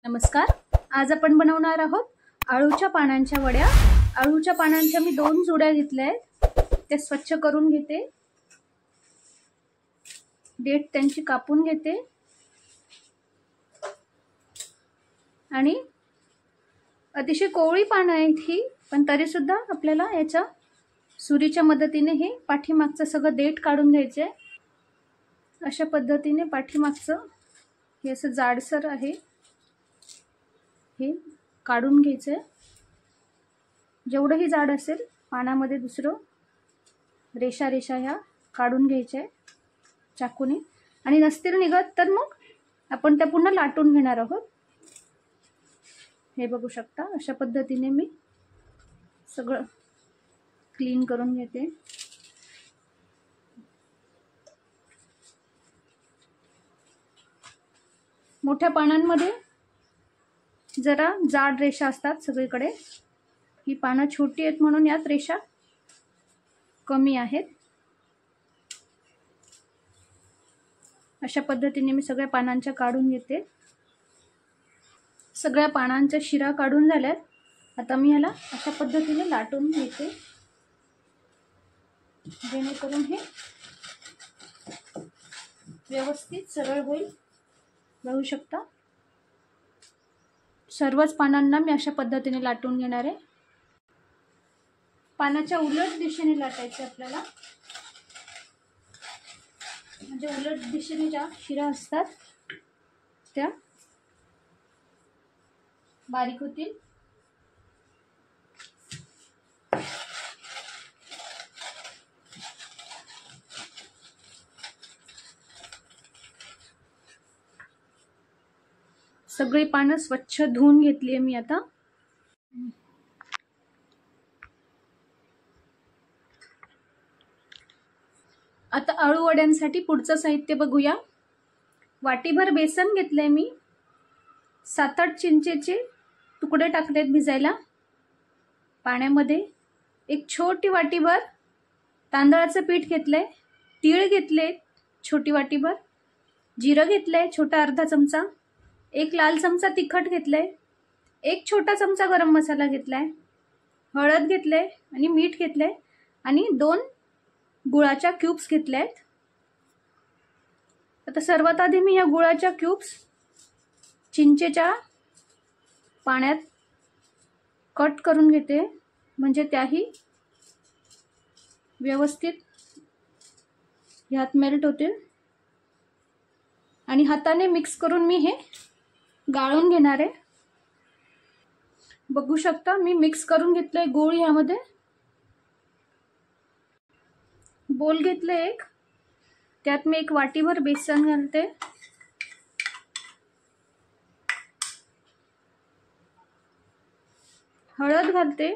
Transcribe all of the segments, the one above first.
नमस्कार. आज आपण बनवणार आहोत आळूच्या पानांच्या वड्या. आळूच्या पानांच्या मी 2 जुड्या घेतल्या आहेत. ते स्वच्छ करून घेते. देठ त्यांची कापून घेते आणि अतिशय कोवळी पानं आहेत ही, पण तरी सुद्धा आपल्याला याच्या सुरीच्या मदतीने हे पाठीमागचं सगळं देठ काढून घ्यायचे. अशा पद्धतीने पाठीमागचं हे असं जाडसर आहे हे काढून घ्यायचे. जेवढंही जाड असेल पानामध्ये दुसरं रेषा ह्या काढून घ्यायच्या चाकूने, आणि नसतील निघत तर मग आपण त्या पुन्हा लाटून घेणार आहोत. हे बघू शकता, अशा पद्धतीने मी सगळं क्लीन करून घेते. मोठ्या पानांमध्ये जरा जाड रेषा असतात सगळीकडे. ही पानं छोटी आहेत म्हणून यात रेषा कमी आहेत. अशा पद्धतीने मी सगळ्या पानांच्या काढून घेते. सगळ्या पानांच्या शिरा काढून झाल्यात. आता मी ह्याला अशा पद्धतीने लाटून घेते, जेणेकरून हे व्यवस्थित सरळ होईल. बघू शकता, सर्वच पानांना मी अशा पद्धतीने लाटून घेणार आहे. पानाच्या उलट दिशेने लाटायचे आपल्याला, म्हणजे उलट दिशेने ज्या शिरा असतात त्या बारीक होतील. सगळी पानं स्वच्छ धुवून घेतली आहे मी आता. आता आळू वड्यांसाठी पुढचं साहित्य बघूया. वाटीभर बेसन घेतलंय मी. 7-8 चिंचेचे तुकडे टाकलेत भिजायला पाण्यामध्ये. एक छोटी वाटीभर तांदळाचं पीठ घेतलंय. तीळ घेतले छोटी वाटीभर. जिरं घेतलंय छोटा अर्धा चमचा. एक लाल चमचा तिखट घेतलंय. एक छोटा चमचा गरम मसाला घेतलाय. हळद घेतलंय आणि मीठ घेतलंय आणि 2 गुळाच्या क्यूब्स घेतल्यात. आता सर्वात आधी मी या गुळाच्या क्यूब्स चिंचेच्या पाण्यात कट करून घेते, म्हणजे त्याही व्यवस्थित ह्यात मेल्ट होतील. आणि हाताने मिक्स करून मी हे गाळून घेणार आहे. बघू शकता, मी मिक्स करून घेतलंय गूळ. यामध्ये बोल घेतले एक, त्यात मी 1 वाटीभर बेसन घालते. हळद घालते.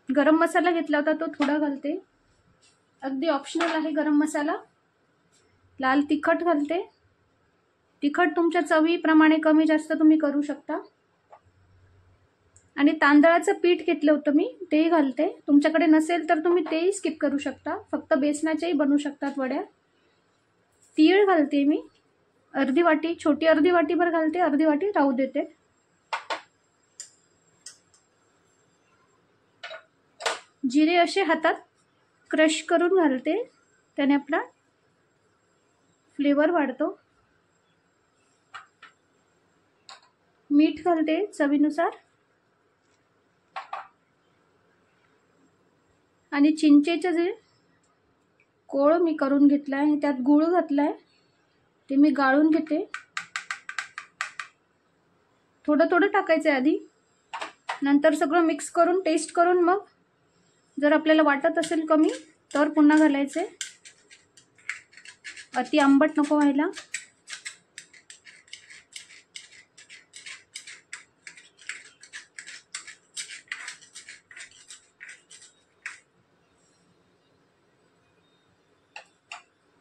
गरम मसाला घेतला होता तो थोडा घालते, अगदी ऑप्शनल आहे गरम मसाला. लाल तिखट घालते. तिखट तुमच्या चवीप्रमाणे कमी जास्त तुम्ही करू शकता. आणि तांदळाचं पीठ घेतलं होतं मी, तेही घालते. तुमच्याकडे नसेल तर तुम्ही तेही स्किप करू शकता. फक्त बेसनाच्याही बनवू शकतात वड्या. तीळ घालते मी अर्धी वाटी, छोटी अर्धी वाटीभर घालते, अर्धी वाटी राहू देते. जिरे असे हातात क्रश करून घालते, त्याने आपला फ्लेवर वाढतो. मीठ घालते चवीनुसार. आणि चिंचेचे जे कोळ मी करून घेतलाय आणि त्यात गूळ घातलाय ते मी गाळून घेते. थोडं थोडं टाकायचं आधी, नंतर सगळं मिक्स करून टेस्ट करून मग जर आपल्याला वाटत असेल कमी तर पुन्हा घालायचे. अति आंबट नको व्हायला.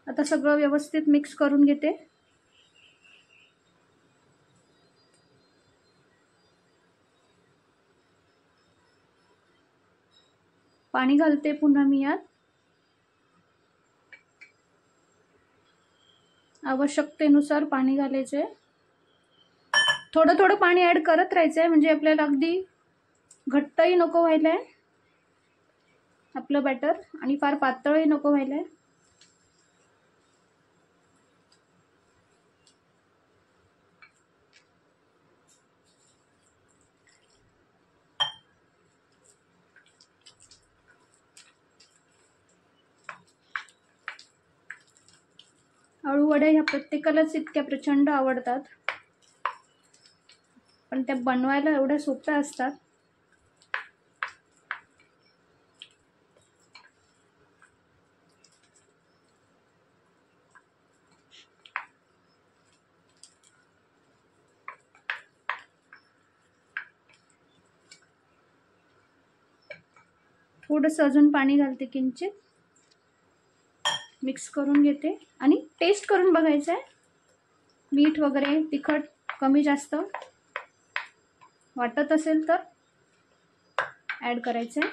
आता सगळं व्यवस्थित मिक्स करून घेते. पाणी घालते पुन्हा मी यात. आवश्यकतेनुसार पाणी घालायचं आहे. थोडं थोडं पाणी ॲड करत राहायचं आहे, म्हणजे आपल्याला अगदी घट्टही नको व्हायला आहे आपलं बॅटर आणि फार पातळही नको व्हायला आहे. अळूवड्या ह्या प्रत्येकालाच इतक्या प्रचंड आवडतात, पण त्या बनवायला एवढ्या सोप्या असतात. थोडंसं अजून पाणी घालते, किंचित मिक्स करून घेते आणि टेस्ट करून बघायचं आहे. मीठ वगैरे तिखट कमी जास्त वाटत असेल तर ॲड करायचं आहे.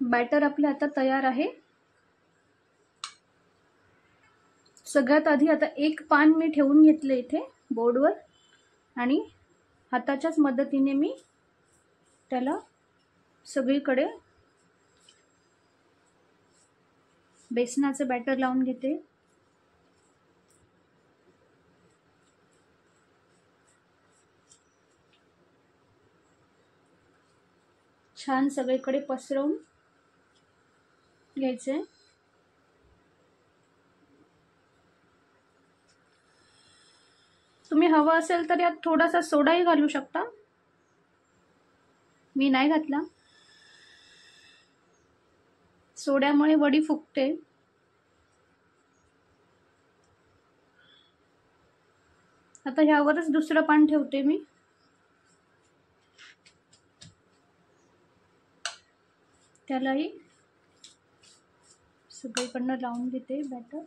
बॅटर आपलं आता तयार आहे. सगळ्यात आधी आता एक पान मी ठेवून घेतलं इथे बोर्डवर आणि हाताच्याच मदतीने मी त्याला सगळीकडे बेसनाचं बॅटर लावून घेते. छान सगळीकडे पसरवून घ्यायचे. तुम्ही हवं असेल तर यात थोडासा सोडाही घालू शकता, मी नाही घातला. सोड्यामुळे वडी फुगते. आता ह्यावरच दुसरं पान ठेवते मी. त्यालाही सगळीकडनं लावून घेते बॅटर.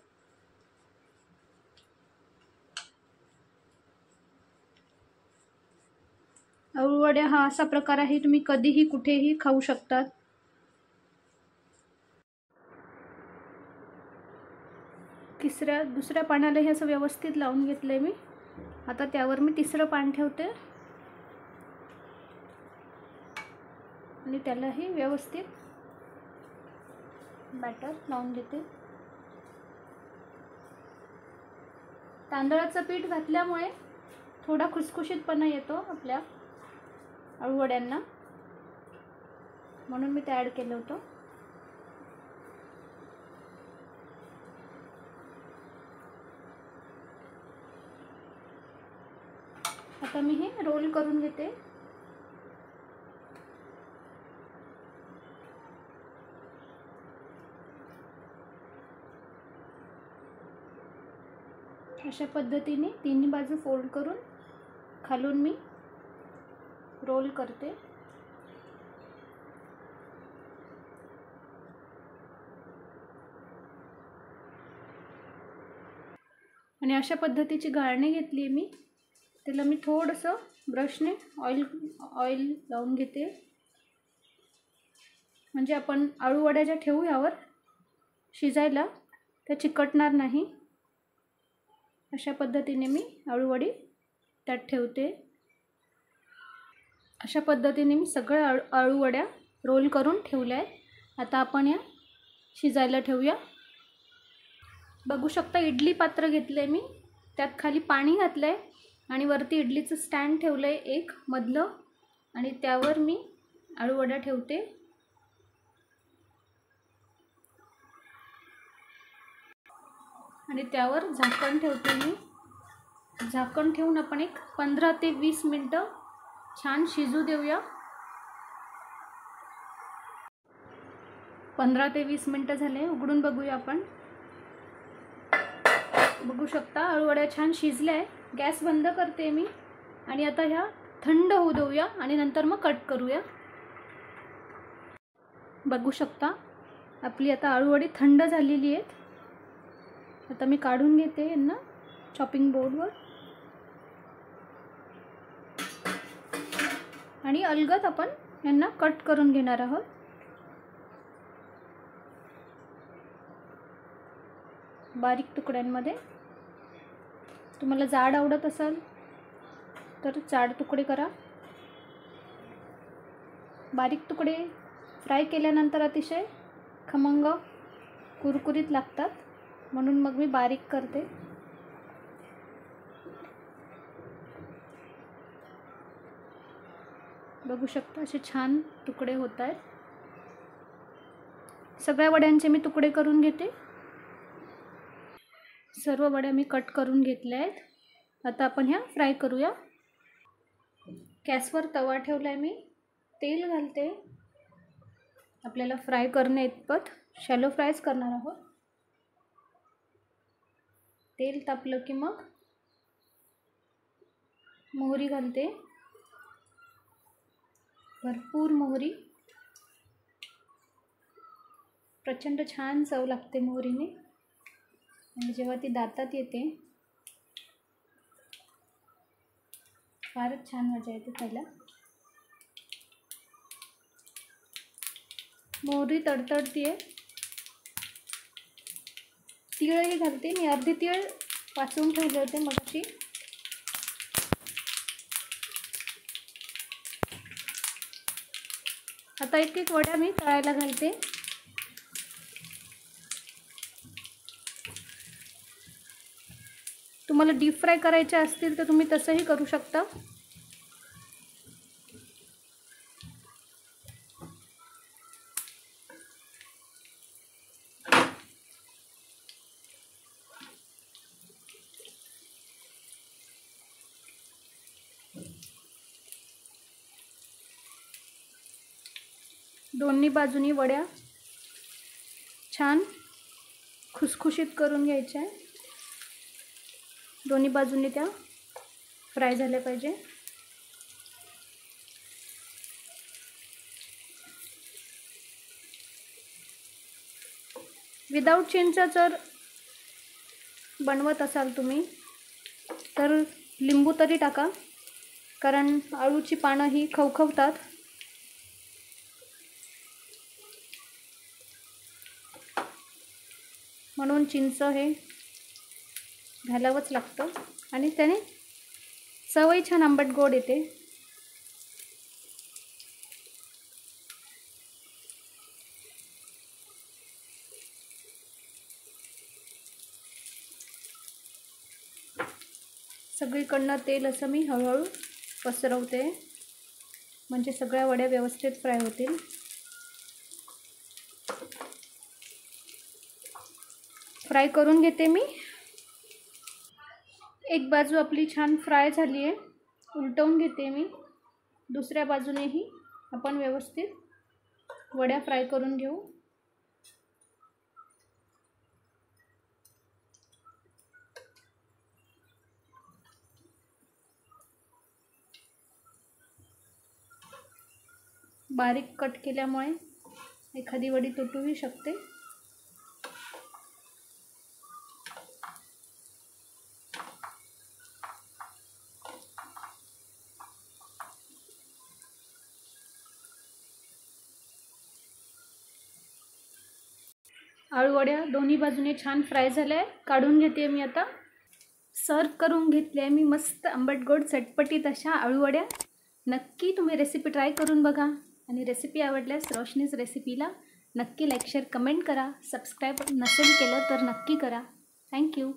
अळूवड्या हा असा प्रकार आहे, तुम्ही कधीही कुठेही खाऊ शकतात. दुसऱ्या पानाला हे असं व्यवस्थित लावून घेतलंय मी. आता त्यावर मी तिसरं पान ठेवते आणि त्यालाही व्यवस्थित बॅटर लावून घेते. तांदळाचं पीठ घातल्यामुळे थोडा खुसखुशीतपणा येतो आपल्या अळूवड्यांना, म्हणून मी ते ॲड केलं होतं. आता मी हे रोल करून घेते. अशा पद्धतीने तिन्ही बाजू फोल्ड करून खालून मी रोल करते. आणि अशा पद्धतीची गाळणी घेतली मी. त्याला मी थोडंसं ब्रशने ऑइल लावून घेते, म्हणजे आपण अळूवड्या ज्या ठेवू यावर शिजायला त्या चिकटणार नाही. अशा पद्धतीने मी अळूवडी त्यात ठेवते. अशा पद्धतीने मी सगळ्या अळूवड्या रोल करून ठेवल्या आहेत. आता आपण या शिजायला ठेवूया. बघू शकता इडली पात्र घेतलंय मी, त्यात खाली पाणी घातलंय आणि वरती इडलीचं स्टँड ठेवलंय एक मधलं, आणि त्यावर मी अळूवड्या ठेवते. आणि त्यावर झाकण ठेवते मी. झाकण ठेवून आपण एक 15 ते 20 मिनिटं छान शिजू देऊया. 15 ते 20 मिनिटं झाले, उघडून बघूया आपण. बघू शकता अळूवड्या छान शिजल्या आहे. गॅस बंद करते मी आणि आता ह्या थंड होऊ देऊया आणि नंतर मग कट करूया. बघू शकता आपली आता अळूवडी थंड झालेली आहेत. आता मी काढून घेते यांना चॉपिंग बोर्डवर आणि अलगद आपण यांना कट करून घेणार आहोत. बारीक तुकड्यांमध्ये. तुम्हाला जाड आवडत असेल तर जाड तुकडे करा. बारीक तुकडे फ्राय केल्यानंतर अतिशय खमंग कुरकुरीत लागतात, म्हणून मग मी बारीक करते. बघू शकता असे छान तुकडे होत आहेत. सगळ्या वड्यांचे मी तुकडे करून घेते. सर्व वड्या मी कट करून घेतल्या आहेत. आता आपण ह्या फ्राय करूया. गॅसवर तवा ठेवला आहे मी. तेल घालते. आपल्याला फ्राय करणे इतपत शॅलो फ्रायच करणार आहोत. तेल तापलं की मग मोहरी घालते. भरपूर मोहरी. प्रचंड छान चव लागते मोहरीने, आणि जेव्हा ती दातात येते फारच छान मजा येते खायला. मोहरी तडतडतीये. तीळही घालते. मी अर्धी तीळ वाचून ठेवले होते मगाशी. आता एक एक वड्या मी तळायला घालते. तुम्हाला डीप फ्राय करायचे असतील तर तुम्ही तसंही करू शकता. दोन्ही बाजूनी वड्या छान खुसखुशीत करून घ्यायच्या. दोन्ही बाजूनी त्या फ्राय झाल्या पाहिजे. विदाऊट चिंच जर बनवत असाल तुम्ही तर लिंबू तरी टाका, कारण अळूची पानं ही खवखवतात. म्हणून चिंच हे घालावंच लागतं, आणि त्याने चवही छान आंबट गोड येते. सगळीकडनं तेल असं मी हळूहळू पसरवते, म्हणजे सगळ्या वड्या व्यवस्थित फ्राय होतील. फ्राय करून घेते मी. एक बाजू आपली छान फ्राय झाली आहे. उलटवून घेते मी. दुसऱ्या बाजूनेही आपण व्यवस्थित वड्या फ्राय करून घेऊ. बारीक कट केल्यामुळे एखादी वडी तुटूही शकते. आळूवड्या दोन्ही बाजूने छान फ्राय झाल्या. काढून घेते मी आता. सर्व करून घेतल्या मी मस्त आंबट गोड चटपटीत अशा आळूवड्या. नक्की तुम्ही रेसिपी ट्राय करून बघा, आणि रेसिपी आवडल्यास रोशनीज रेसिपीला नक्की लाईक शेअर कमेंट करा. सबस्क्राईब नसेल केलं तर नक्की करा. थँक्यू.